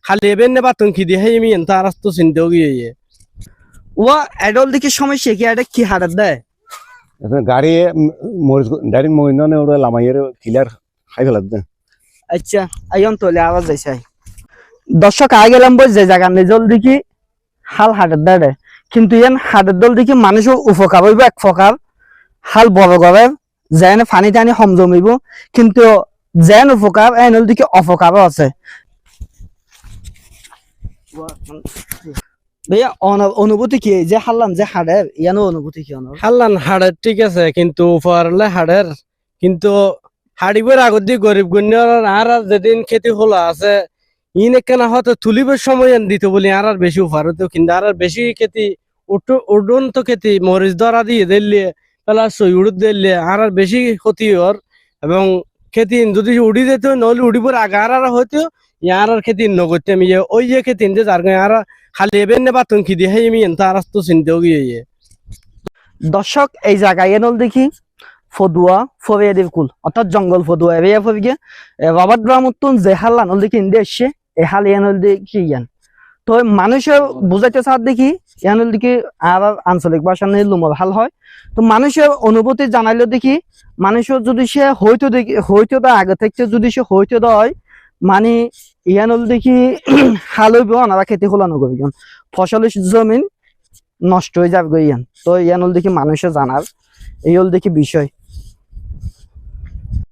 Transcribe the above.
খালি এবেন না বাতুন কি দিয়ে আমি এনতা আর তো চিন্তাও গিয়ে ও এডল দেখি সমস্যা কি এটা কি হারাত দেয় গাড়ি মরিচ ডাইরেক্ট মহিনা ওরা লামাইয়ের কিলার খাই ফেলাত দেন আচ্ছা আইন তোলে আওয়াজ যাইছে দর্শক আগে গেলাম বই যে জায়গা নিজল দেখি হাল হাটের দেয় কিন্তু ইয়ান হাটের দল দেখি মানুষের উপকার হইব এক প্রকার হাল বড় করে যেন পানি টানি হম জমিব কিন্তু যেন উপকার এনল দেখি অপকারও আছে ভাইয়া অনুভূতি কি যে হারলাম যে হাড়ের ইয়ানো অনুভূতি কি হাল্লান হাড়ের ঠিক আছে কিন্তু উপহারলে হাড়ের কিন্তু হাড়িবার আগত দিয়ে গরিব গুণের আর যেদিন খেতে হলো আছে ইন কেনা হয়তো তুলিবার সময় দিত বলি আর বেশি উপহার হতো কিন্তু আর বেশি খেতি উডন্ত খেতি মরিচ ধরা দিয়ে দিলে পেলা সই উড়ুত দিলে আর বেশি ক্ষতি হর এবং খেতি যদি উড়ি যেত নহলে উড়িবার আগে আর হয়তো ইয়ার খেতি নগরতে আমি ওই যে খেতি যে যার আর খালি এবেন না বাতুন কি দিয়ে আমি এনতা আর তো চিন্তাও গিয়ে দর্শক এই জায়গায় এনল দেখি ফদুয়া ফরিয়াদির কুল অর্থাৎ জঙ্গল ফদুয়া এরিয়া ফরিগে রবার্ট ব্রাহ্মণ যে হাল আনল দেখি ইন্দে এসছে এ হাল ইয়ানল দেখি ইয়ান তো মানুষের বুঝাইতে চার দেখি ইয়ানল দেখি আর আঞ্চলিক ভাষা নিয়ে লুমর হাল হয় তো মানুষের অনুভূতি জানাইলে দেখি মানুষের যদি সে হইতো দেখি হইতো বা আগে থেকে যদি সে হইতো হয় মানে ইয়ানল দেখি হাল হইব ওনারা খেতে খোলানো করবি ফসলের জমিন নষ্ট হয়ে যাবে ইয়ান তো ইয়ানল দেখি মানুষের জানার এই হল দেখি বিষয়